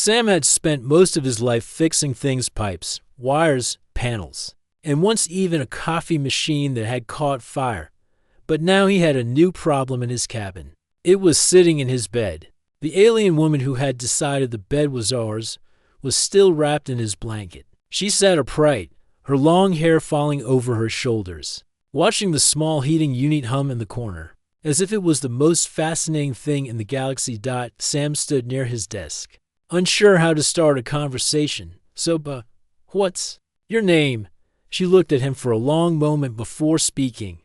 Sam had spent most of his life fixing things: pipes, wires, panels, and once even a coffee machine that had caught fire. But now he had a new problem in his cabin. It was sitting in his bed. The alien woman who had decided the bed was ours was still wrapped in his blanket. She sat upright, her long hair falling over her shoulders, watching the small heating unit hum in the corner. As if it was the most fascinating thing in the galaxy. Sam stood near his desk, unsure how to start a conversation. So, what's your name? She looked at him for a long moment before speaking.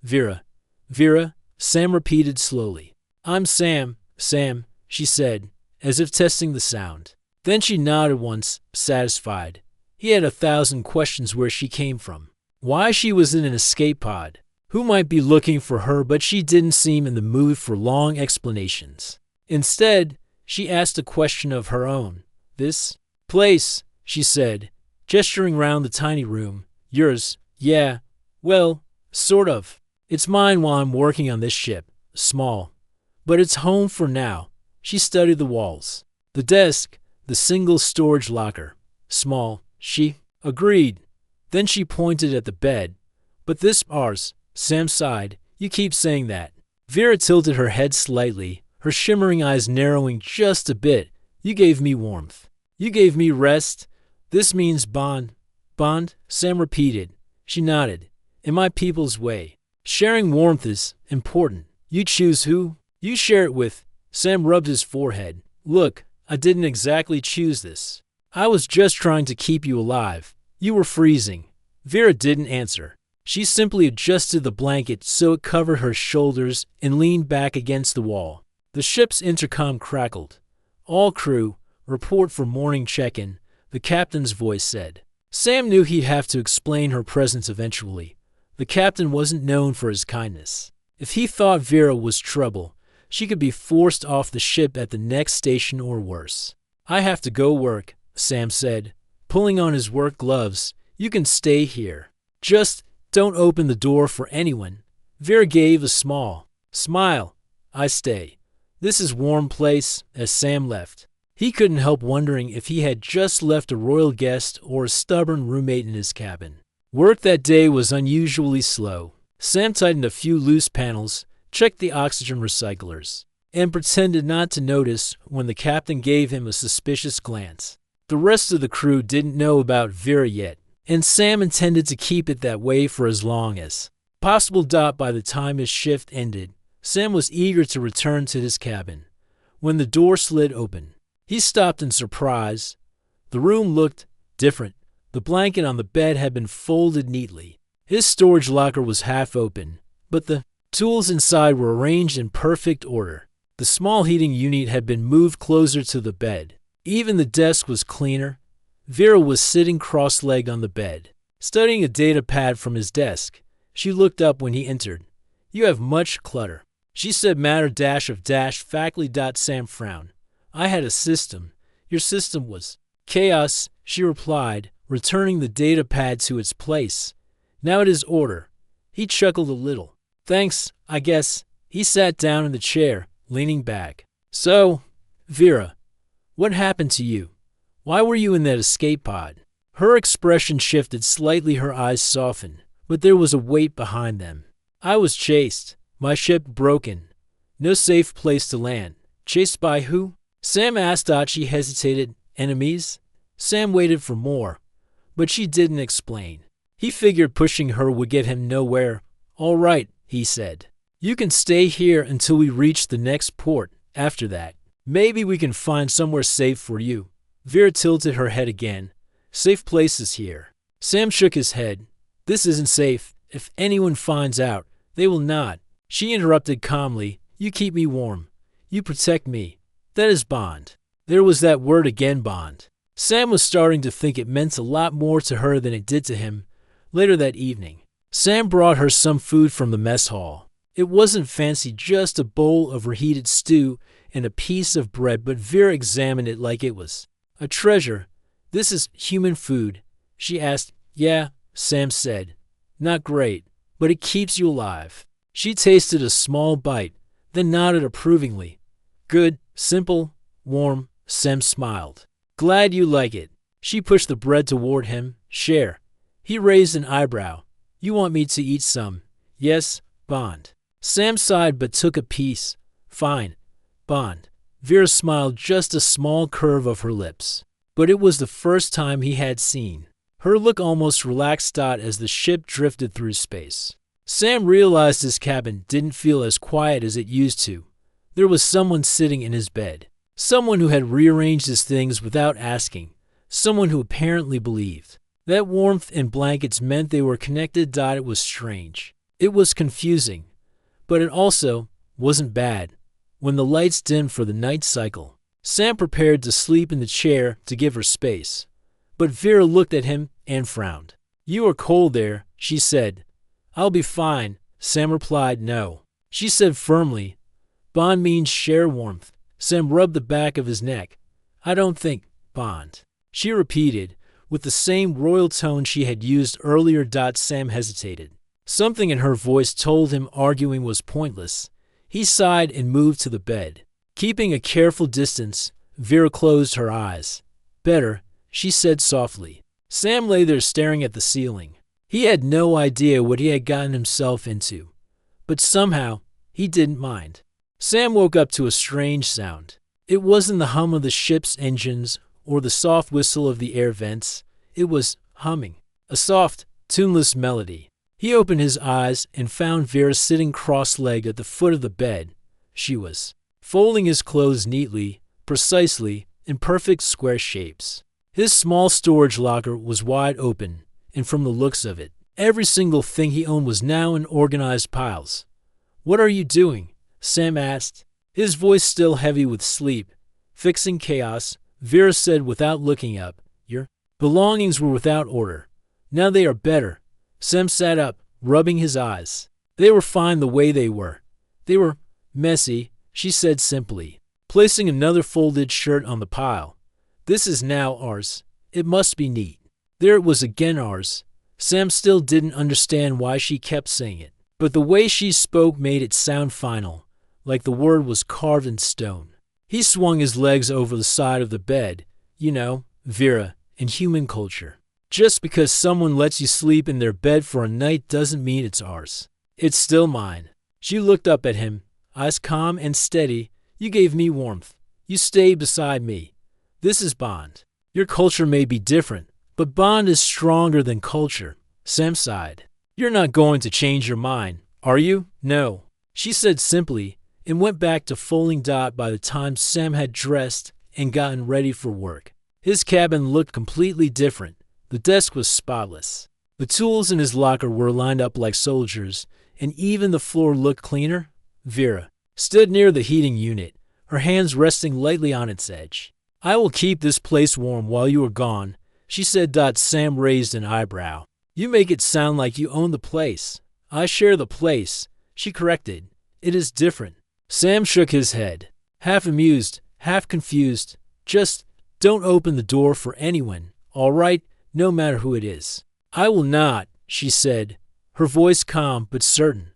Vera. Vera, Sam repeated slowly. I'm Sam, she said, as if testing the sound. Then she nodded once, satisfied. He had 1,000 questions where she came from, why she was in an escape pod, who might be looking for her, but she didn't seem in the mood for long explanations. Instead, she asked a question of her own. This place, she said, gesturing round the tiny room. Yours? Yeah, well, sort of. It's mine while I'm working on this ship. Small. But it's home for now. She studied the walls. The desk, the single storage locker. Small. She agreed. Then she pointed at the bed. But this ours. Sam sighed. You keep saying that. Vera tilted her head slightly, her shimmering eyes narrowing just a bit. You gave me warmth. You gave me rest. This means bond. Bond? Sam repeated. She nodded. In my people's way. Sharing warmth is important. You choose who you share it with. Sam rubbed his forehead. Look, I didn't exactly choose this. I was just trying to keep you alive. You were freezing. Vera didn't answer. She simply adjusted the blanket so it covered her shoulders and leaned back against the wall. The ship's intercom crackled. All crew, report for morning check-in, the captain's voice said. Sam knew he'd have to explain her presence eventually. The captain wasn't known for his kindness. If he thought Vera was trouble, she could be forced off the ship at the next station or worse. I have to go work, Sam said, pulling on his work gloves. You can stay here. Just don't open the door for anyone. Vera gave a small smile. I stay. This is a warm place. As Sam left, he couldn't help wondering if he had just left a royal guest or a stubborn roommate in his cabin. Work that day was unusually slow. Sam tightened a few loose panels, checked the oxygen recyclers, and pretended not to notice when the captain gave him a suspicious glance. The rest of the crew didn't know about Vera yet, and Sam intended to keep it that way for as long as possible. By the time his shift ended, Sam was eager to return to his cabin. When the door slid open, he stopped in surprise. The room looked different. The blanket on the bed had been folded neatly. His storage locker was half open, but the tools inside were arranged in perfect order. The small heating unit had been moved closer to the bed. Even the desk was cleaner. Vera was sitting cross-legged on the bed, studying a data pad from his desk. She looked up when he entered. You have much clutter, she said. Matter of faculty. Sam frowned. I had a system. Your system was chaos, she replied, returning the data pad to its place. Now it is order. He chuckled a little. Thanks, I guess. He sat down in the chair, leaning back. So, Vera, what happened to you? Why were you in that escape pod? Her expression shifted slightly, her eyes softened, but there was a weight behind them. I was chased. My ship broken. No safe place to land. Chased by who? Sam asked. She hesitated. Enemies? Sam waited for more, but she didn't explain. He figured pushing her would get him nowhere. All right, he said. You can stay here until we reach the next port. After that, maybe we can find somewhere safe for you. Vera tilted her head again. Safe places here. Sam shook his head. This isn't safe. If anyone finds out, they will not. She interrupted calmly. You keep me warm. You protect me. That is bond. There was that word again, bond. Sam was starting to think it meant a lot more to her than it did to him. Later that evening, Sam brought her some food from the mess hall. It wasn't fancy, just a bowl of reheated stew and a piece of bread, but Vera examined it like it was a treasure. This is human food, she asked. Yeah, Sam said. Not great, but it keeps you alive. She tasted a small bite, then nodded approvingly. Good, simple, warm, Sam smiled. Glad you like it. She pushed the bread toward him. Share. He raised an eyebrow. You want me to eat some? Yes, Bond. Sam sighed but took a piece. Fine, Bond. Vera smiled, just a small curve of her lips. But it was the first time he had seen her look almost relaxed as the ship drifted through space. Sam realized his cabin didn't feel as quiet as it used to. There was someone sitting in his bed. Someone who had rearranged his things without asking. Someone who apparently believed. That warmth and blankets meant they were connected. It was strange. It was confusing. But it also wasn't bad. When the lights dimmed for the night cycle, Sam prepared to sleep in the chair to give her space. But Vera looked at him and frowned. You are cold there, she said. I'll be fine, Sam replied. No, she said firmly. Bond means share warmth. Sam rubbed the back of his neck. I don't think, Bond. She repeated, with the same royal tone she had used earlier. Sam hesitated. Something in her voice told him arguing was pointless. He sighed and moved to the bed. Keeping a careful distance, Vera closed her eyes. Better, she said softly. Sam lay there staring at the ceiling. He had no idea what he had gotten himself into. But somehow, he didn't mind. Sam woke up to a strange sound. It wasn't the hum of the ship's engines or the soft whistle of the air vents. It was humming, a soft, tuneless melody. He opened his eyes and found Vera sitting cross-legged at the foot of the bed. She was folding his clothes neatly, precisely, in perfect square shapes. His small storage locker was wide open, and from the looks of it, every single thing he owned was now in organized piles. What are you doing? Sam asked, his voice still heavy with sleep. Fixing chaos, Vera said without looking up. Your belongings were without order. Now they are better. Sam sat up, rubbing his eyes. They were fine the way they were. They were messy, she said simply, placing another folded shirt on the pile. This is now ours. It must be neat. There it was again, ours. Sam still didn't understand why she kept saying it, but the way she spoke made it sound final, like the word was carved in stone. He swung his legs over the side of the bed. You know, Vera, in human culture, just because someone lets you sleep in their bed for a night doesn't mean it's ours. It's still mine. She looked up at him, eyes calm and steady. You gave me warmth. You stayed beside me. This is Bond. Your culture may be different, but Bond is stronger than culture. Sam sighed. You're not going to change your mind, are you? No, she said simply, and went back to folding. By the time Sam had dressed and gotten ready for work, his cabin looked completely different. The desk was spotless. The tools in his locker were lined up like soldiers, and even the floor looked cleaner. Vera stood near the heating unit, her hands resting lightly on its edge. I will keep this place warm while you are gone, she said. Sam raised an eyebrow. You make it sound like you own the place. I share the place, she corrected. It is different. Sam shook his head, half amused, half confused. Just don't open the door for anyone, all right? No matter who it is. I will not, she said, her voice calm but certain.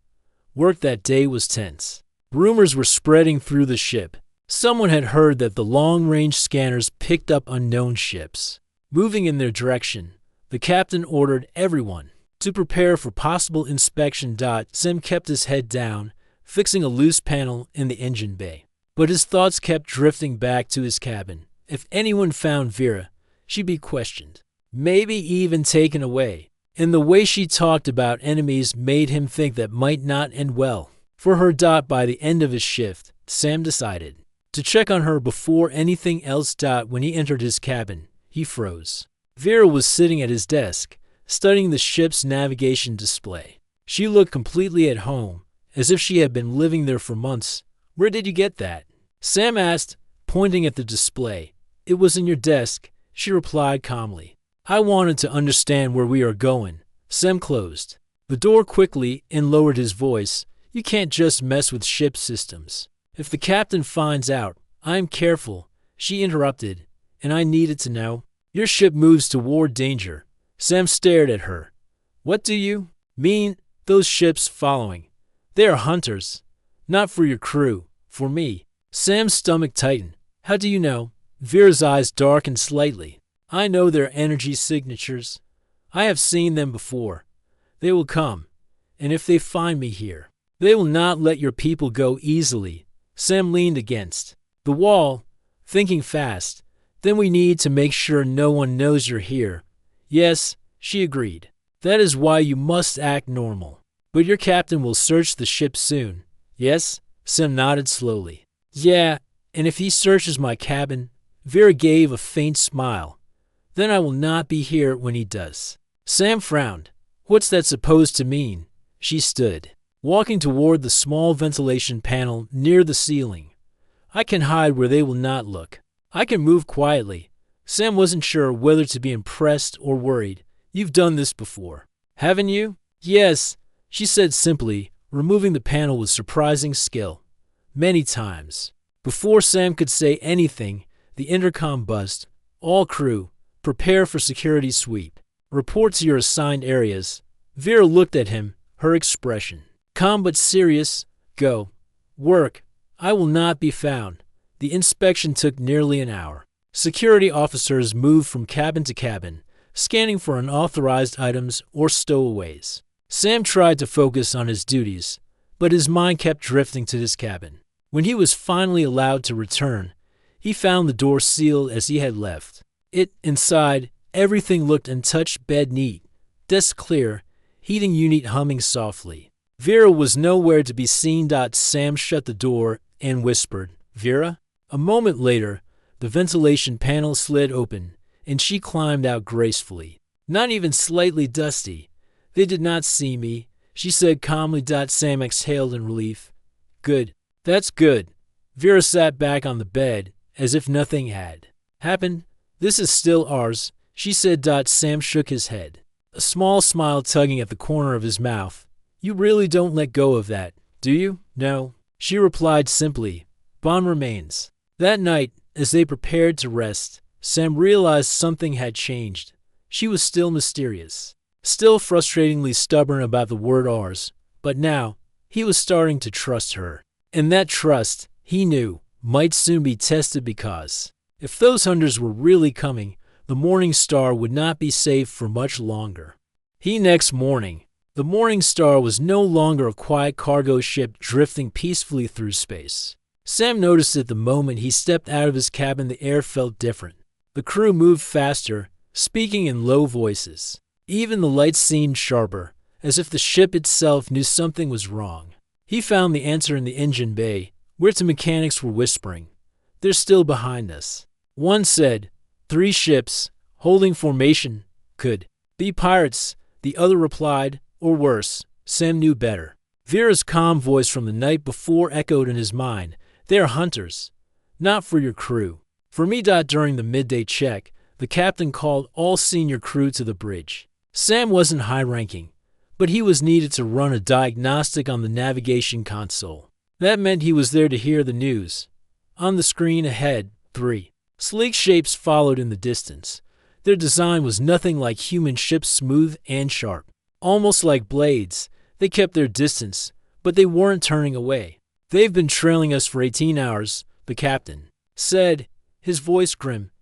Work that day was tense. Rumors were spreading through the ship. Someone had heard that the long-range scanners picked up unknown ships moving in their direction. The captain ordered everyone to prepare for possible inspection. Sam kept his head down, fixing a loose panel in the engine bay. But his thoughts kept drifting back to his cabin. If anyone found Vera, she'd be questioned, maybe even taken away. And the way she talked about enemies made him think that might not end well for her. By the end of his shift, Sam decided to check on her before anything else. When he entered his cabin, he froze. Vera was sitting at his desk, studying the ship's navigation display. She looked completely at home, as if she had been living there for months. Where did you get that? Sam asked, pointing at the display. It was in your desk, she replied calmly. I wanted to understand where we are going. Sam closed the door quickly and lowered his voice. You can't just mess with ship systems. If the captain finds out, I'm careful, she interrupted, and I needed to know. Your ship moves toward danger. Sam stared at her. What do you mean, those ships following? They are hunters. Not for your crew, for me. Sam's stomach tightened. How do you know? Vera's eyes darkened slightly. I know their energy signatures. I have seen them before. They will come, and if they find me here, they will not let your people go easily. Sam leaned against the wall, thinking fast. Then we need to make sure no one knows you're here. Yes, she agreed. That is why you must act normal. But your captain will search the ship soon. Yes? Sam nodded slowly. Yeah, and if he searches my cabin, Vera gave a faint smile. Then I will not be here when he does. Sam frowned. What's that supposed to mean? She stood, walking toward the small ventilation panel near the ceiling. I can hide where they will not look. I can move quietly. Sam wasn't sure whether to be impressed or worried. You've done this before, haven't you? Yes, she said simply, removing the panel with surprising skill. Many times. Before Sam could say anything, the intercom buzzed. All crew, prepare for security sweep. Report to your assigned areas. Vera looked at him, her expression calm but serious. Go. Work. I will not be found. The inspection took nearly an hour. Security officers moved from cabin to cabin, scanning for unauthorized items or stowaways. Sam tried to focus on his duties, but his mind kept drifting to his cabin. When he was finally allowed to return, he found the door sealed as he had left. Inside, everything looked untouched, bed neat, desk clear, heating unit humming softly. Vera was nowhere to be seen. Sam shut the door and whispered, Vera? A moment later, the ventilation panel slid open, and she climbed out gracefully. Not even slightly dusty. They did not see me, she said calmly. Sam exhaled in relief. Good. That's good. Vera sat back on the bed, as if nothing had happened. This is still ours, she said. Sam shook his head, a small smile tugging at the corner of his mouth. You really don't let go of that, do you? No, she replied simply. Bond remains. That night, as they prepared to rest, Sam realized something had changed. She was still mysterious, still frustratingly stubborn about the word ours, but now, he was starting to trust her. And that trust, he knew, might soon be tested because, if those hunters were really coming, the Morning Star would not be safe for much longer. Next morning, the Morning Star was no longer a quiet cargo ship drifting peacefully through space. Sam noticed it the moment he stepped out of his cabin. The air felt different. The crew moved faster, speaking in low voices. Even the lights seemed sharper, as if the ship itself knew something was wrong. He found the answer in the engine bay, where the mechanics were whispering. They're still behind us. One said, 3 ships, holding formation, could be pirates. The other replied, or worse. Sam knew better. Vera's calm voice from the night before echoed in his mind. They are hunters. Not for your crew. For me. During the midday check, the captain called all senior crew to the bridge. Sam wasn't high-ranking, but he was needed to run a diagnostic on the navigation console. That meant he was there to hear the news. On the screen ahead, 3 sleek shapes followed in the distance. Their design was nothing like human ships, smooth and sharp. Almost like blades. They kept their distance, but they weren't turning away. They've been trailing us for 18 hours, the captain said, his voice grim.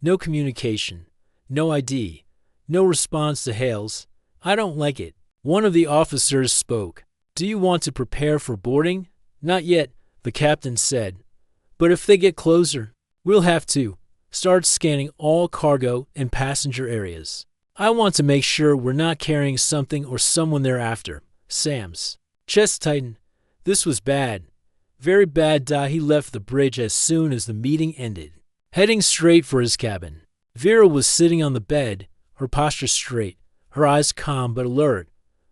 No communication, no ID, no response to hails. I don't like it. One of the officers spoke. Do you want to prepare for boarding? Not yet, the captain said. But if they get closer, we'll have to start scanning all cargo and passenger areas. I want to make sure we're not carrying something or someone thereafter. Sam's chest tightened. This was bad. Very bad. He left the bridge as soon as the meeting ended, heading straight for his cabin. Vera was sitting on the bed, her posture straight, her eyes calm but alert.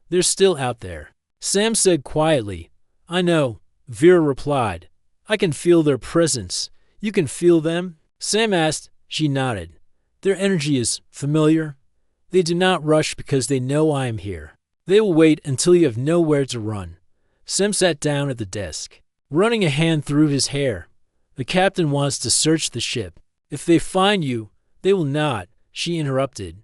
They're still out there, Sam said quietly. I know, Vera replied. I can feel their presence. You can feel them? Sam asked. She nodded. Their energy is familiar. They do not rush because they know I am here. They will wait until you have nowhere to run. Sam sat down at the desk, running a hand through his hair. The captain wants to search the ship. If they find you, they will not, she interrupted.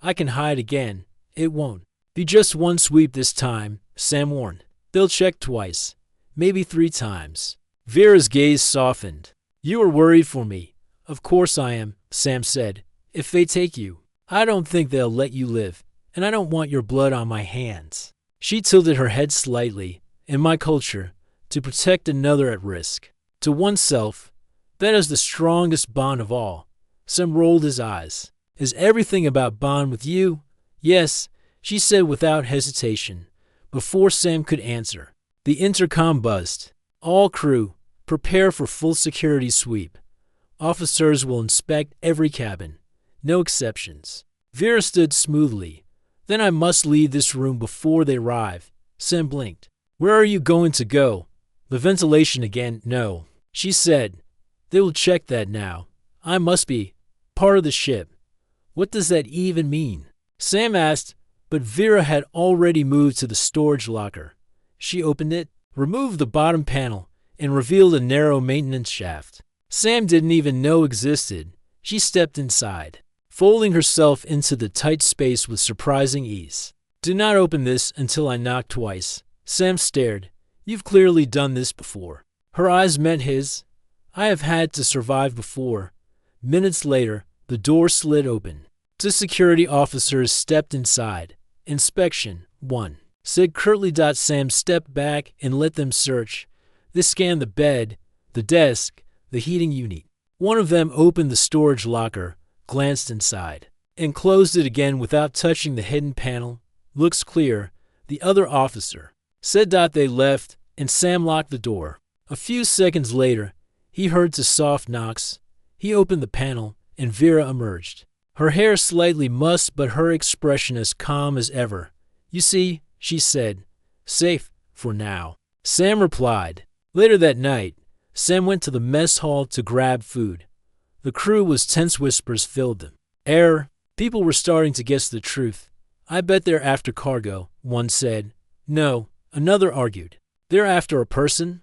I can hide again. It won't be just one sweep this time, Sam warned. They'll check twice, maybe 3 times. Vera's gaze softened. You are worried for me. Of course I am, Sam said. If they take you, I don't think they'll let you live, and I don't want your blood on my hands. She tilted her head slightly. In my culture, to protect another at risk, to oneself, that is the strongest bond of all. Sam rolled his eyes. Is everything about bond with you? Yes, she said without hesitation. Before Sam could answer, the intercom buzzed. All crew, prepare for full security sweep. Officers will inspect every cabin. No exceptions. Vera stood smoothly. Then I must leave this room before they arrive. Sam blinked. Where are you going to go? The ventilation again, no. She said, they will check that now. I must be part of the ship. What does that even mean? Sam asked, but Vera had already moved to the storage locker. She opened it, removed the bottom panel, and revealed a narrow maintenance shaft Sam didn't even know existed. She stepped inside, folding herself into the tight space with surprising ease. Do not open this until I knock twice. Sam stared. You've clearly done this before. Her eyes met his. I have had to survive before. Minutes later, the door slid open. Two security officers stepped inside. Inspection 1. Said curtly. Sam stepped back and let them search. They scanned the bed, the desk, the heating unit. One of them opened the storage locker, glanced inside, and closed it again without touching the hidden panel. Looks clear. The other officer said. They left, and Sam locked the door. A few seconds later, he heard two soft knocks. He opened the panel, and Vera emerged. Her hair slightly mussed, but her expression as calm as ever. You see, she said, safe for now. Sam replied. Later that night, Sam went to the mess hall to grab food. The crew was tense. Whispers filled them. Error. People were starting to guess the truth. I bet they're after cargo, one said. No, another argued. They're after a person?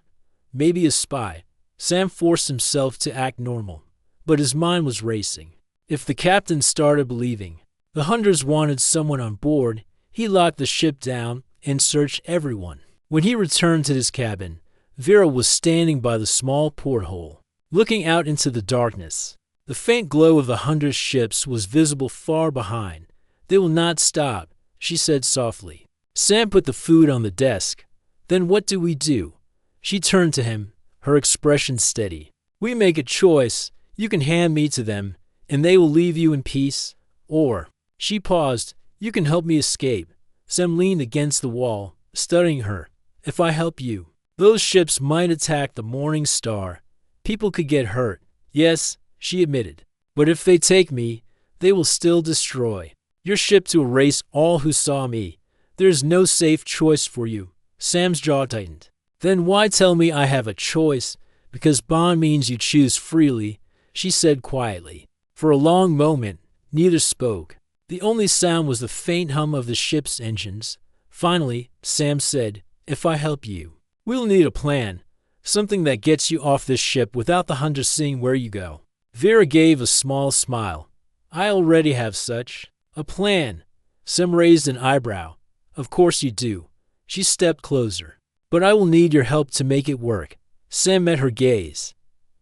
Maybe a spy. Sam forced himself to act normal, but his mind was racing. If the captain started believing the hunters wanted someone on board, he locked the ship down and searched everyone. When he returned to his cabin, Vera was standing by the small porthole, looking out into the darkness. The faint glow of the hunters' ships was visible far behind. They will not stop, she said softly. Sam put the food on the desk. Then what do we do? She turned to him, her expression steady. We make a choice. You can hand me to them, and they will leave you in peace. Or, she paused, you can help me escape. Sam leaned against the wall, studying her. If I help you, those ships might attack the Morning Star. People could get hurt. Yes, she admitted. But if they take me, they will still destroy your ship to erase all who saw me. There is no safe choice for you. Sam's jaw tightened. Then why tell me I have a choice? Because bond means you choose freely, she said quietly. For a long moment, neither spoke. The only sound was the faint hum of the ship's engines. Finally, Sam said, if I help you, we'll need a plan. Something that gets you off this ship without the hunters seeing where you go. Vera gave a small smile. I already have such. A plan. Sam raised an eyebrow. Of course you do. She stepped closer. But I will need your help to make it work. Sam met her gaze.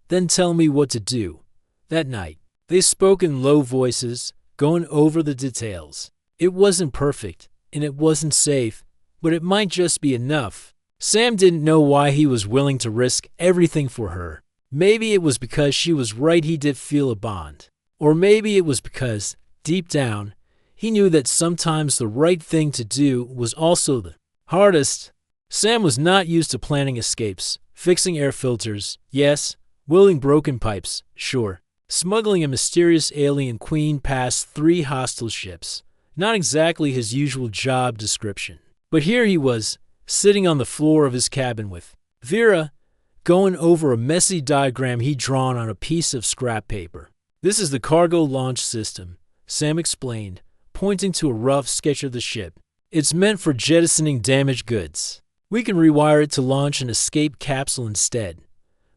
Then tell me what to do. That night, they spoke in low voices, going over the details. It wasn't perfect, and it wasn't safe, but it might just be enough. Sam didn't know why he was willing to risk everything for her. Maybe it was because she was right. He did feel a bond. Or maybe it was because, deep down, he knew that sometimes the right thing to do was also the hardest. Sam was not used to planning escapes, fixing air filters, yes, welding broken pipes, sure, smuggling a mysterious alien queen past 3 hostile ships. Not exactly his usual job description. But here he was, sitting on the floor of his cabin with Vera, going over a messy diagram he'd drawn on a piece of scrap paper. This is the cargo launch system, Sam explained, pointing to a rough sketch of the ship. It's meant for jettisoning damaged goods. We can rewire it to launch an escape capsule instead.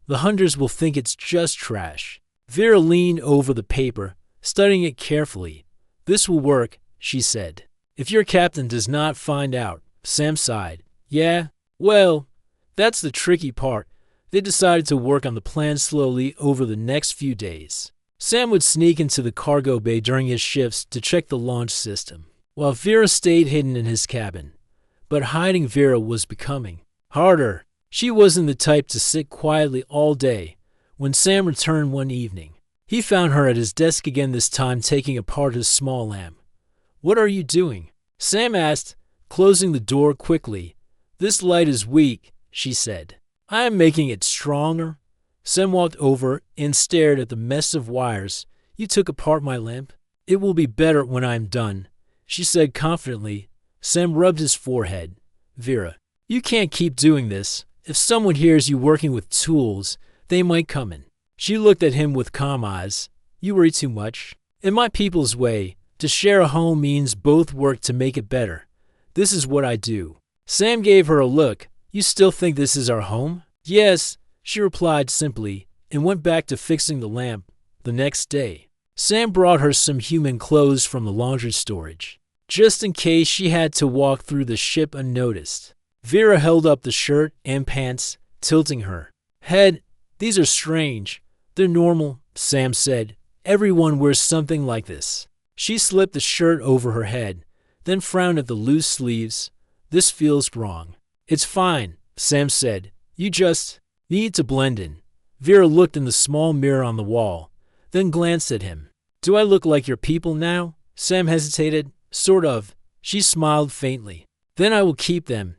The hunters will think it's just trash. Vera leaned over the paper, studying it carefully. This will work, she said. If your captain does not find out. Sam sighed. Yeah, well, that's the tricky part. They decided to work on the plan slowly over the next few days. Sam would sneak into the cargo bay during his shifts to check the launch system, while Vera stayed hidden in his cabin. But hiding Vera was becoming harder. She wasn't the type to sit quietly all day. When Sam returned one evening, he found her at his desk again, this time taking apart his small lamp. "What are you doing?" Sam asked, closing the door quickly. "This light is weak," she said. "I am making it stronger." Sam walked over and stared at the mess of wires. "You took apart my lamp?" "It will be better when I am done," she said confidently. Sam rubbed his forehead. "Vera, you can't keep doing this. If someone hears you working with tools, they might come in." She looked at him with calm eyes. "You worry too much. In my people's way, to share a home means both work to make it better. This is what I do." Sam gave her a look. "You still think this is our home?" "Yes," she replied simply, and went back to fixing the lamp. The next day, Sam brought her some human clothes from the laundry storage, just in case she had to walk through the ship unnoticed. Vera held up the shirt and pants, tilting her head. "These are strange." "They're normal," Sam said. "Everyone wears something like this." She slipped the shirt over her head, then frowned at the loose sleeves. "This feels wrong." "It's fine," Sam said. "You just need to blend in." Vera looked in the small mirror on the wall, then glanced at him. "Do I look like your people now?" Sam hesitated. "Sort of." She smiled faintly. "Then I will keep them,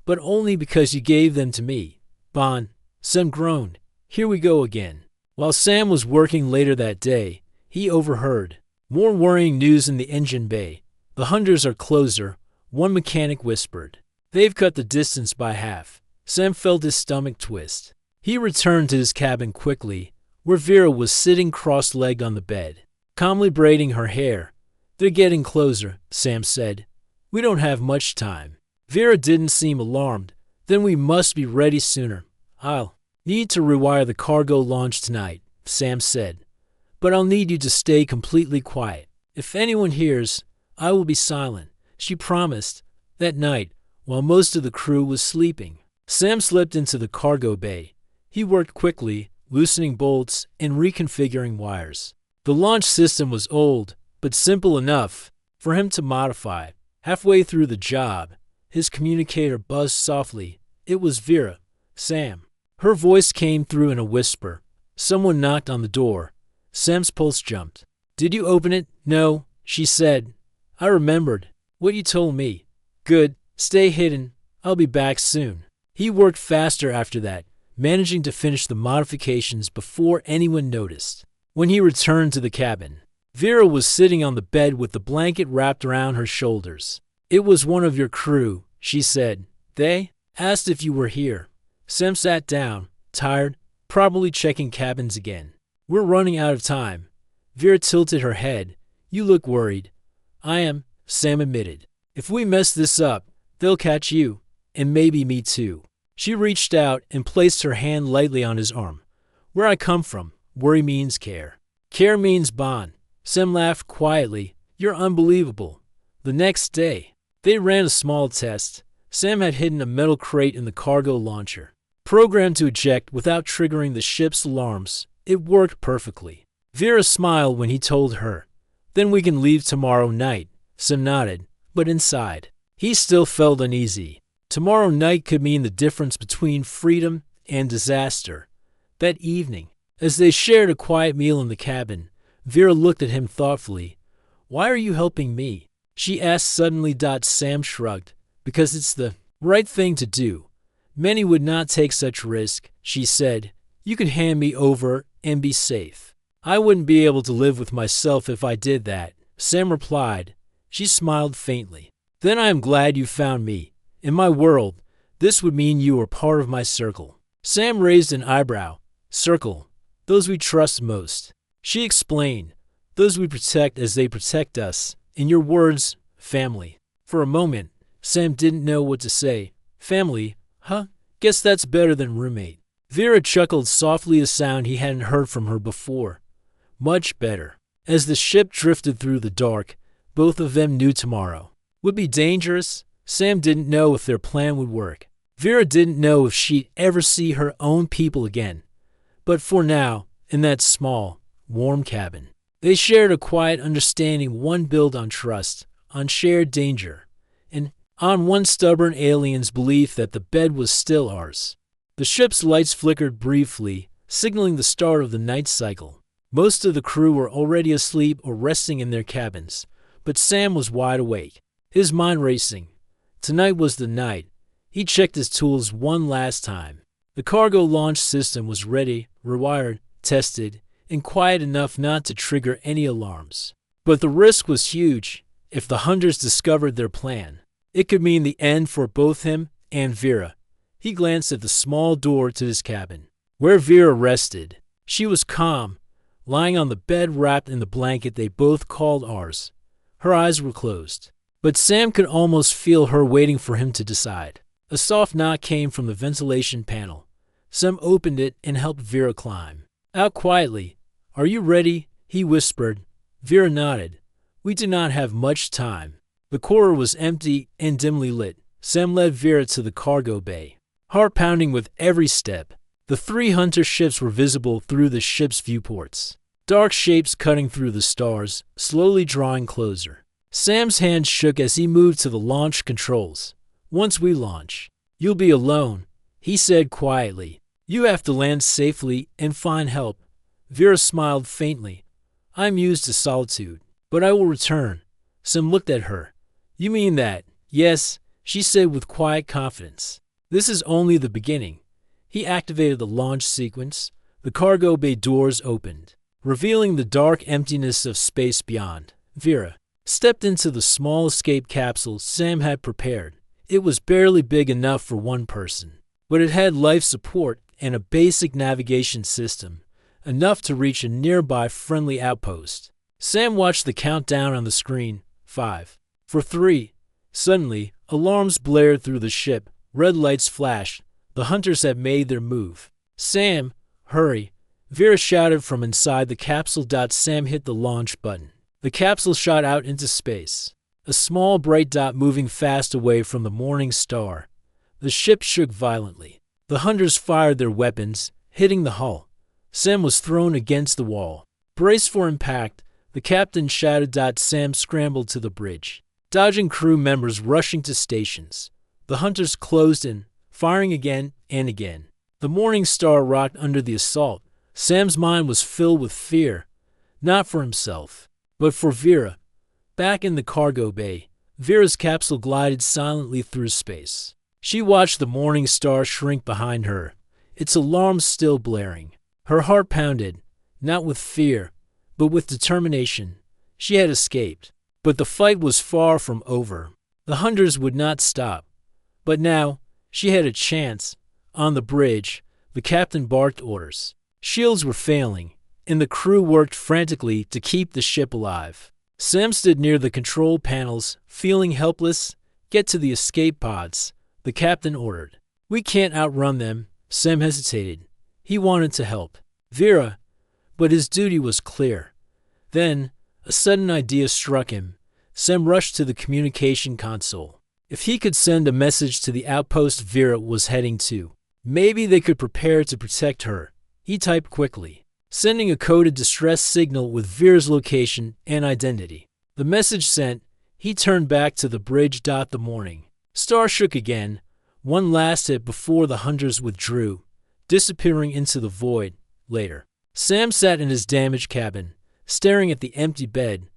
but only because you gave them to me." "Bon," Sam groaned. "Here we go again." While Sam was working later that day, he overheard more worrying news in the engine bay. "The hunters are closer," one mechanic whispered. "They've cut the distance by half." Sam felt his stomach twist. He returned to his cabin quickly, where Vera was sitting cross-legged on the bed, calmly braiding her hair. "They're getting closer," Sam said. "We don't have much time." Vera didn't seem alarmed. "Then we must be ready sooner." "I'll need to rewire the cargo launch tonight," Sam said. "But I'll need you to stay completely quiet. If anyone hears, I will be silent," she promised. That night, while most of the crew was sleeping, Sam slipped into the cargo bay. He worked quickly, loosening bolts and reconfiguring wires. The launch system was old, but simple enough for him to modify. Halfway through the job, his communicator buzzed softly. It was Vera. "Sam." Her voice came through in a whisper. Someone knocked on the door. Sam's pulse jumped. "Did you open it?" "No," she said. "I remembered what you told me." "Good. Stay hidden. I'll be back soon." He worked faster after that, managing to finish the modifications before anyone noticed. When he returned to the cabin, Vera was sitting on the bed with the blanket wrapped around her shoulders. "It was one of your crew," she said. "They asked if you were here." Sam sat down, tired, probably checking cabins again. "We're running out of time." Vera tilted her head. "You look worried." "I am," Sam admitted. "If we mess this up, they'll catch you, and maybe me too." She reached out and placed her hand lightly on his arm. "Where I come from, worry means care. Care means bond." Sam laughed quietly. "You're unbelievable." The next day, they ran a small test. Sam had hidden a metal crate in the cargo launcher, programmed to eject without triggering the ship's alarms. It worked perfectly. Vera smiled when he told her. "Then we can leave tomorrow night." Sam nodded, but inside, he still felt uneasy. Tomorrow night could mean the difference between freedom and disaster. That evening, as they shared a quiet meal in the cabin, Vera looked at him thoughtfully. "Why are you helping me?" she asked suddenly. Sam shrugged. "Because it's the right thing to do. Many would not take such risk," she said. "You could hand me over and be safe." "I wouldn't be able to live with myself if I did that," Sam replied. She smiled faintly. "Then I am glad you found me. In my world, this would mean you were part of my circle." Sam raised an eyebrow. "Circle? Those we trust most." She explained. "Those we protect as they protect us. In your words, family." For a moment, Sam didn't know what to say. "Family? Huh? Guess that's better than roommate." Vera chuckled softly, a sound he hadn't heard from her before. "Much better." As the ship drifted through the dark, both of them knew tomorrow would be dangerous. Sam didn't know if their plan would work. Vera didn't know if she'd ever see her own people again, but for now, in that small, warm cabin, they shared a quiet understanding, one built on trust, on shared danger, and on one stubborn alien's belief that the bed was still ours. The ship's lights flickered briefly, signaling the start of the night cycle. Most of the crew were already asleep or resting in their cabins, but Sam was wide awake, his mind racing. Tonight was the night. He checked his tools one last time. The cargo launch system was ready, rewired, tested, and quiet enough not to trigger any alarms. But the risk was huge. If the hunters discovered their plan, it could mean the end for both him and Vera. He glanced at the small door to his cabin, where Vera rested. She was calm, lying on the bed wrapped in the blanket they both called ours. Her eyes were closed, but Sam could almost feel her waiting for him to decide. A soft knock came from the ventilation panel. Sam opened it and helped Vera climb out quietly. "Are you ready?" he whispered. Vera nodded. "We do not have much time." The corridor was empty and dimly lit. Sam led Vera to the cargo bay, heart pounding with every step. The 3 hunter ships were visible through the ship's viewports, dark shapes cutting through the stars, slowly drawing closer. Sam's hand shook as he moved to the launch controls. "Once we launch, you'll be alone," he said quietly. "You have to land safely and find help." Vera smiled faintly. "I'm used to solitude, but I will return." Sam looked at her. "You mean that?" "Yes," she said with quiet confidence. "This is only the beginning." He activated the launch sequence. The cargo bay doors opened, revealing the dark emptiness of space beyond. Vera stepped into the small escape capsule Sam had prepared. It was barely big enough for one person, but it had life support and a basic navigation system, enough to reach a nearby friendly outpost. Sam watched the countdown on the screen. 5, 4, 3. Suddenly, alarms blared through the ship. Red lights flashed. The hunters had made their move. "Sam, hurry!" Vera shouted from inside the capsule. Sam hit the launch button. The capsule shot out into space, a small bright dot moving fast away from the morning star. The ship shook violently. The hunters fired their weapons, hitting the hull. Sam was thrown against the wall. "Brace for impact," the captain shouted. Sam scrambled to the bridge, dodging crew members rushing to stations. The hunters closed in, firing again and again. The morning star rocked under the assault. Sam's mind was filled with fear, not for himself, but for Vera. Back in the cargo bay, Vera's capsule glided silently through space. She watched the morning star shrink behind her, its alarms still blaring. Her heart pounded, not with fear, but with determination. She had escaped, but the fight was far from over. The hunters would not stop. But now, she had a chance. On the bridge, the captain barked orders. Shields were failing, and the crew worked frantically to keep the ship alive. Sam stood near the control panels, feeling helpless. "Get to the escape pods," the captain ordered. "We can't outrun them." Sam hesitated. He wanted to help Vera, but his duty was clear. Then, a sudden idea struck him. Sam rushed to the communication console. If he could send a message to the outpost Vera was heading to, maybe they could prepare to protect her. He typed quickly, sending a coded distress signal with Vera's location and identity. The message sent, he turned back to the bridge. The morning star shook again, one last hit before the hunters withdrew, disappearing into the void. Later, Sam sat in his damaged cabin, staring at the empty bed.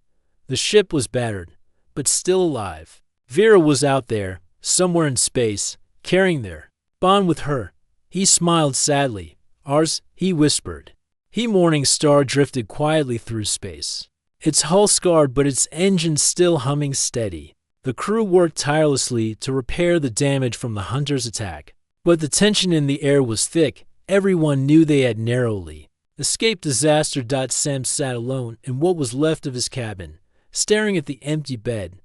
The ship was battered, but still alive. Vera was out there, somewhere in space, carrying their bond with her. He smiled sadly. "Ours," he whispered. Morning star drifted quietly through space, its hull scarred but its engine still humming steady. The crew worked tirelessly to repair the damage from the hunters' attack, but the tension in the air was thick. Everyone knew they had narrowly escaped disaster. Sam sat alone in what was left of his cabin, staring at the empty bed.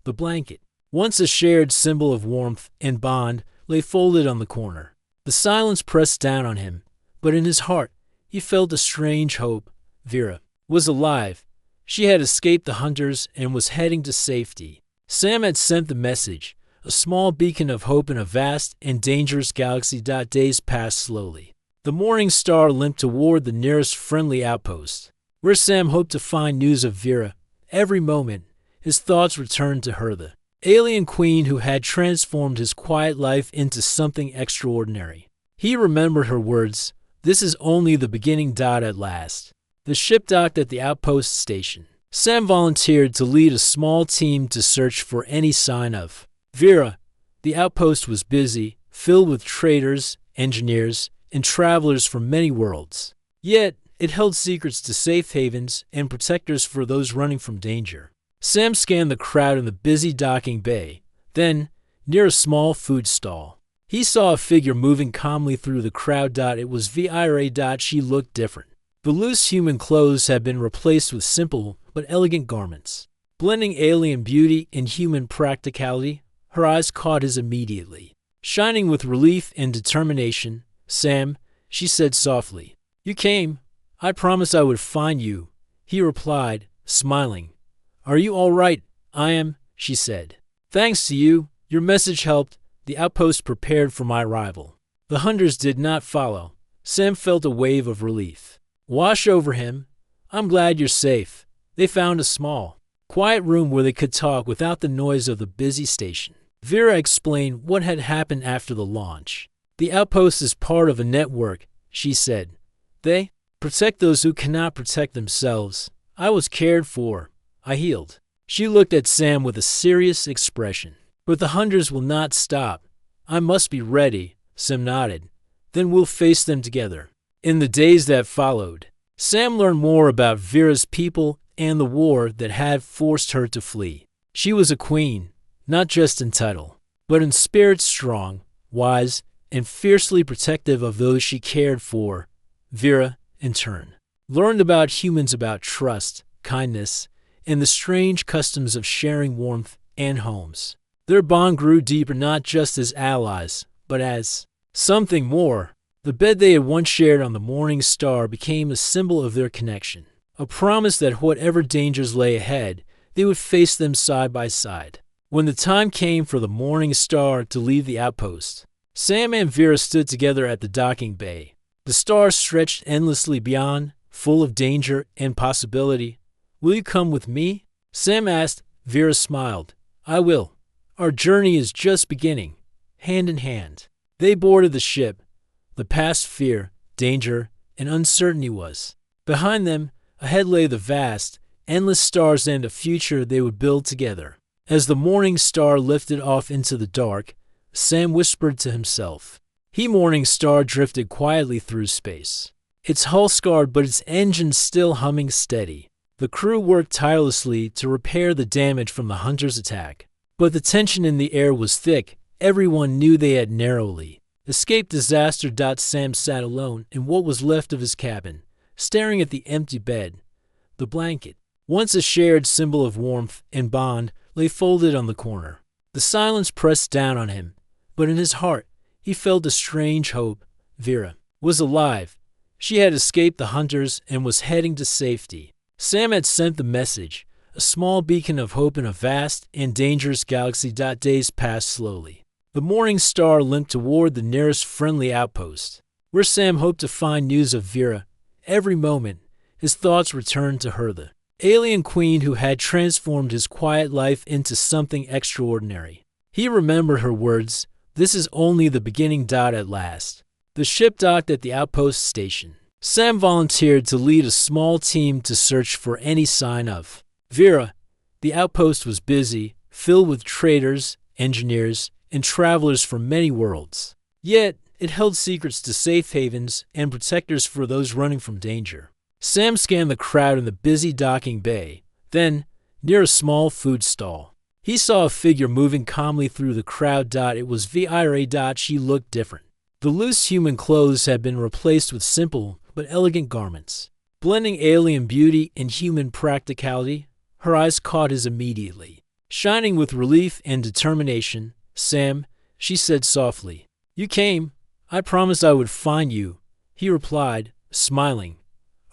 The blanket, once a shared symbol of warmth and bond, lay folded on the corner. The silence pressed down on him, but in his heart, he felt a strange hope. Vera was alive. She had escaped the hunters and was heading to safety. Sam had sent the message, a small beacon of hope in a vast and dangerous galaxy. Days passed slowly. The morning star limped toward the nearest friendly outpost, where Sam hoped to find news of Vera. Every moment, his thoughts returned to her, the alien queen who had transformed his quiet life into something extraordinary. He remembered her words, "This is only the beginning." At last, the ship docked at the outpost station. Sam volunteered to lead a small team to search for any sign of Vera. The outpost was busy, filled with traders, engineers, and travelers from many worlds. Yet, it held secrets to safe havens and protectors for those running from danger. Sam scanned the crowd in the busy docking bay. Then, near a small food stall, he saw a figure moving calmly through the crowd. It was Vera. She looked different. The loose human clothes had been replaced with simple but elegant garments, blending alien beauty and human practicality. Her eyes caught his immediately. Shining with relief and determination, "Sam," she said softly. "You came. I promised I would find you," he replied, smiling. "Are you all right?" "I am," she said. "Thanks to you. Your message helped. The outpost prepared for my arrival." The hunters did not follow. Sam felt a wave of relief wash over him. "I'm glad you're safe." They found a small, quiet room where they could talk without the noise of the busy station. Vera explained what had happened after the launch. "The outpost is part of a network," she said. "They protect those who cannot protect themselves. I was cared for. I healed." She looked at Sam with a serious expression. "But the hunters will not stop. I must be ready." Sam nodded. "Then we'll face them together." In the days that followed, Sam learned more about Vera's people and the war that had forced her to flee. She was a queen, not just in title, but in spirit, strong, wise, and fiercely protective of those she cared for. Vera, in turn, learned about humans, about trust, kindness, and the strange customs of sharing warmth and homes. Their bond grew deeper, not just as allies, but as something more. The bed they had once shared on the Morning Star became a symbol of their connection, a promise that whatever dangers lay ahead, they would face them side by side. When the time came for the Morning Star to leave the outpost, Sam and Vera stood together at the docking bay. The stars stretched endlessly beyond, full of danger and possibility. "Will you come with me?" Sam asked. Vera smiled. "I will. Our journey is just beginning." Hand in hand, they boarded the ship. The past fear, danger, and uncertainty was behind them. Ahead lay the vast, endless stars and a future they would build together. As the Morning Star lifted off into the dark, Sam whispered to himself. Morning Star drifted quietly through space, its hull scarred but its engines still humming steady. The crew worked tirelessly to repair the damage from the hunters' attack. But the tension in the air was thick. Everyone knew they had narrowly escaped disaster. Sam sat alone in what was left of his cabin, staring at the empty bed. The blanket, once a shared symbol of warmth and bond, lay folded on the corner. The silence pressed down on him, but in his heart he felt a strange hope. Vera was alive. She had escaped the hunters and was heading to safety. Sam had sent the message, a small beacon of hope in a vast and dangerous galaxy. Days passed slowly. The Morning Star limped toward the nearest friendly outpost, where Sam hoped to find news of Vera. Every moment, his thoughts returned to her, the alien queen who had transformed his quiet life into something extraordinary. He remembered her words, "This is only the beginning." At last, the ship docked at the outpost station. Sam volunteered to lead a small team to search for any sign of Vera. The outpost was busy, filled with traders, engineers, and travelers from many worlds. Yet, it held secrets to safe havens and protectors for those running from danger. Sam scanned the crowd in the busy docking bay. Then, near a small food stall, he saw a figure moving calmly through the crowd. It was Vera. She looked different. The loose human clothes had been replaced with simple but elegant garments, blending alien beauty and human practicality. Her eyes caught his immediately. Shining with relief and determination, "Sam," she said softly. "You came. I promised I would find you," he replied, smiling.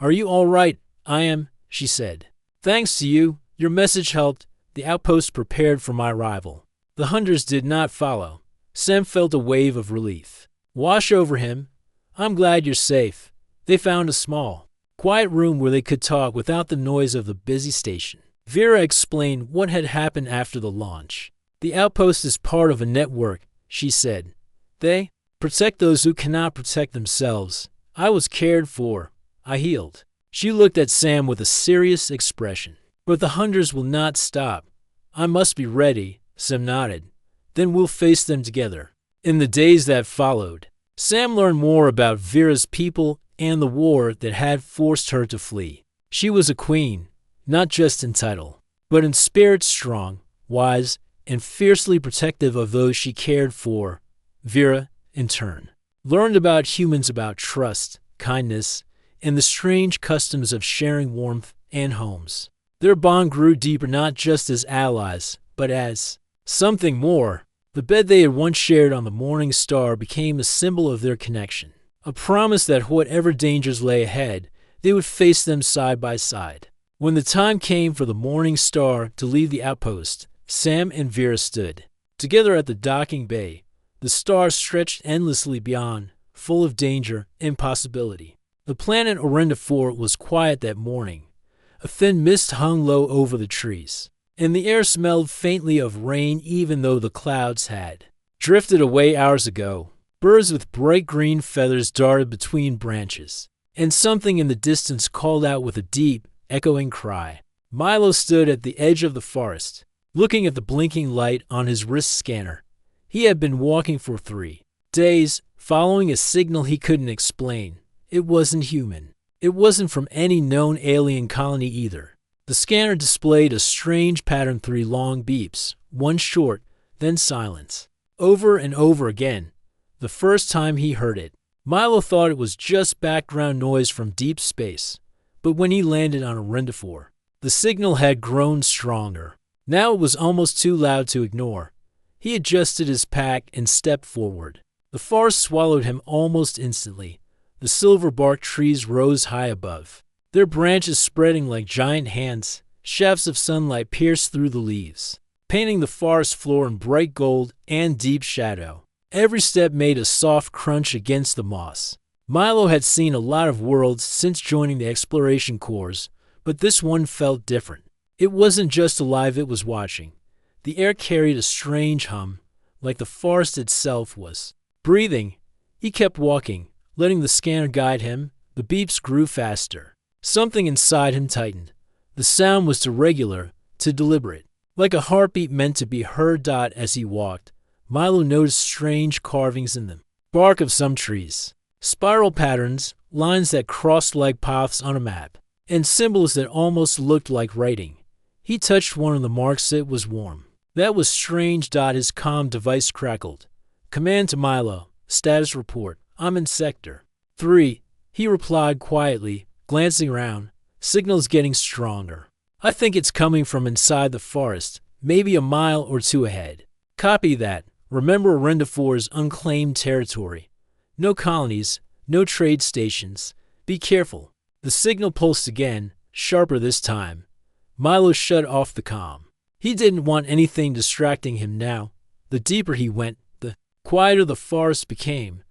"Are you all right?" "I am," she said. "Thanks to you. Your message helped. The outpost prepared for my arrival." The hunters did not follow. Sam felt a wave of relief wash over him. I'm glad you're safe. They found a small, quiet room where they could talk without the noise of the busy station. Vera explained what had happened after the launch. The outpost is part of a network, she said. They protect those who cannot protect themselves. I was cared for. I healed. She looked at Sam with a serious expression. But the hunters will not stop. I must be ready, Sam nodded. Then we'll face them together. In the days that followed, Sam learned more about Vera's people and the war that had forced her to flee. She was a queen, not just in title, but in spirit strong, wise, and fiercely protective of those she cared for. Vera, in turn, learned about humans, about trust, kindness, and the strange customs of sharing warmth and homes. Their bond grew deeper not just as allies, but as something more. The bed they had once shared on the Morning Star became a symbol of their connection, a promise that whatever dangers lay ahead, they would face them side by side. When the time came for the Morning Star to leave the outpost, Sam and Vera stood together at the docking bay. The star stretched endlessly beyond, full of danger and possibility. The planet Orendafor was quiet that morning. A thin mist hung low over the trees, and the air smelled faintly of rain even though the clouds had drifted away hours ago. Birds with bright green feathers darted between branches, and something in the distance called out with a deep, echoing cry. Milo stood at the edge of the forest, looking at the blinking light on his wrist scanner. He had been walking for 3 days, following a signal he couldn't explain. It wasn't human. It wasn't from any known alien colony either. The scanner displayed a strange pattern, 3 long beeps, one short, then silence. Over and over again. The first time he heard it, Milo thought it was just background noise from deep space. But when he landed on Orendafor, the signal had grown stronger. Now it was almost too loud to ignore. He adjusted his pack and stepped forward. The forest swallowed him almost instantly. The silver-barked trees rose high above, their branches spreading like giant hands. Shafts of sunlight pierced through the leaves, painting the forest floor in bright gold and deep shadow. Every step made a soft crunch against the moss. Milo had seen a lot of worlds since joining the exploration corps, but this one felt different. It wasn't just alive, it was watching. The air carried a strange hum, like the forest itself was breathing. He kept walking, letting the scanner guide him. The beeps grew faster. Something inside him tightened. The sound was too regular, too deliberate, like a heartbeat meant to be heard. As he walked, Milo noticed strange carvings in the bark of some trees, spiral patterns, lines that crossed like paths on a map, and symbols that almost looked like writing. He touched one of the marks. It was warm. That was strange. His comm device crackled. Command to Milo. Status report. I'm in Sector 3. He replied quietly, glancing around. Signal's getting stronger. I think it's coming from inside the forest, maybe a mile or 2 ahead. Copy that. Remember Orendafor's unclaimed territory. No colonies, no trade stations. Be careful. The signal pulsed again, sharper this time. Milo shut off the comm. He didn't want anything distracting him now. The deeper he went, the quieter the forest became.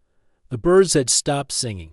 The birds had stopped singing.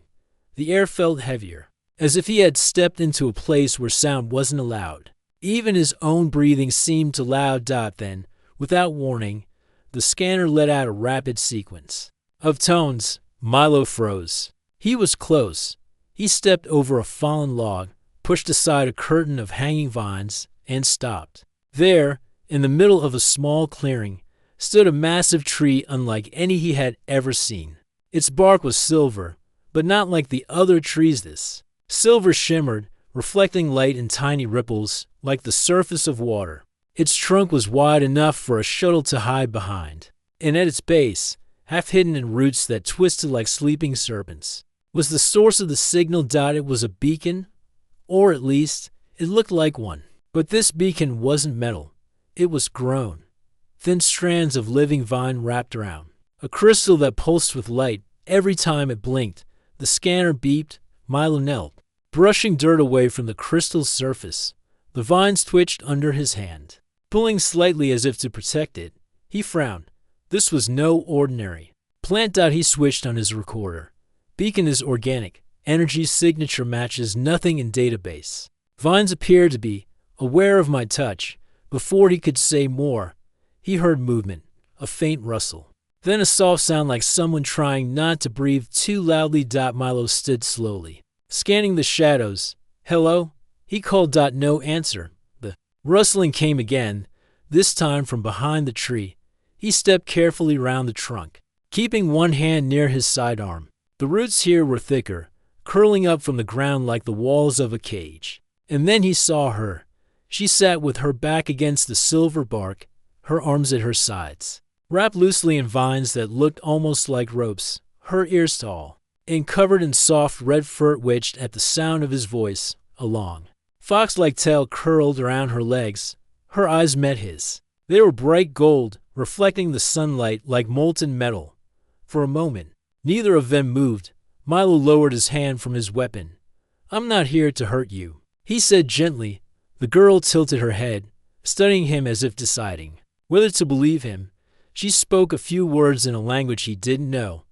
The air felt heavier, as if he had stepped into a place where sound wasn't allowed. Even his own breathing seemed too loud. Then, without warning, the scanner let out a rapid sequence of tones. Milo froze. He was close. He stepped over a fallen log, pushed aside a curtain of hanging vines, and stopped. There, in the middle of a small clearing, stood a massive tree unlike any he had ever seen. Its bark was silver, but not like the other trees. This silver shimmered, reflecting light in tiny ripples, like the surface of water. Its trunk was wide enough for a shuttle to hide behind, and at its base, half hidden in roots that twisted like sleeping serpents, was the source of the signal. It was a beacon, or at least, it looked like one. But this beacon wasn't metal. It was grown. Thin strands of living vine wrapped around. A crystal that pulsed with light every time it blinked. The scanner beeped. Milo knelt, brushing dirt away from the crystal's surface. The vines twitched under his hand, pulling slightly as if to protect it. He frowned. This was no ordinary plant. He switched on his recorder. Beacon is organic. Energy signature matches nothing in database. Vines appeared to be aware of my touch. Before he could say more, he heard movement, a faint rustle. Then a soft sound like someone trying not to breathe too loudly. Milo stood slowly, scanning the shadows. Hello? He called. No answer. The rustling came again, this time from behind the tree. He stepped carefully round the trunk, keeping one hand near his sidearm. The roots here were thicker, curling up from the ground like the walls of a cage. And then he saw her. She sat with her back against the silver bark, her arms at her sides, wrapped loosely in vines that looked almost like ropes, her ears tall, and covered in soft red fur. Which, at the sound of his voice, a long, fox-like tail curled around her legs. Her eyes met his. They were bright gold, reflecting the sunlight like molten metal. For a moment, neither of them moved. Milo lowered his hand from his weapon. I'm not here to hurt you, he said gently. The girl tilted her head, studying him as if deciding whether to believe him. She spoke a few words in a language he didn't know.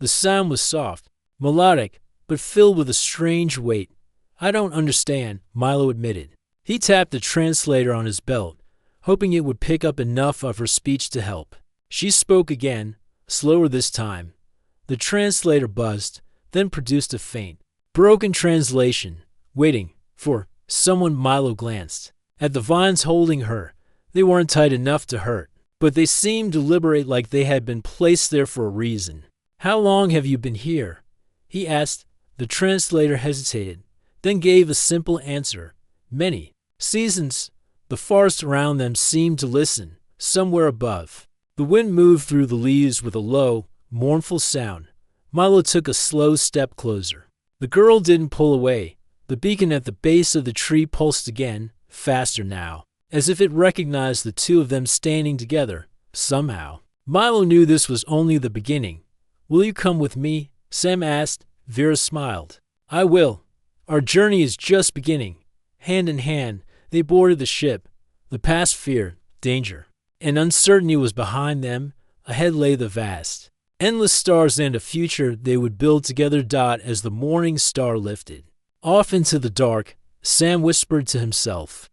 The sound was soft, melodic, but filled with a strange weight. I don't understand, Milo admitted. He tapped the translator on his belt, hoping it would pick up enough of her speech to help. She spoke again, slower this time. The translator buzzed, then produced a faint, broken translation, waiting for someone. Milo glanced at the vines holding her. They weren't tight enough to hurt, but they seemed deliberate, like they had been placed there for a reason. How long have you been here? He asked. The translator hesitated, then gave a simple answer. Many seasons. The forest around them seemed to listen. Somewhere above, the wind moved through the leaves with a low, mournful sound. Milo took a slow step closer. The girl didn't pull away. The beacon at the base of the tree pulsed again, faster now, as if it recognized the two of them standing together, somehow. Milo knew this was only the beginning. Will you come with me? Sam asked. Vera smiled. I will. Our journey is just beginning. Hand in hand, they boarded the ship. The past fear, danger, and uncertainty was behind them. Ahead lay the vast, endless stars and a future they would build together. As the morning star lifted off into the dark, Sam whispered to himself,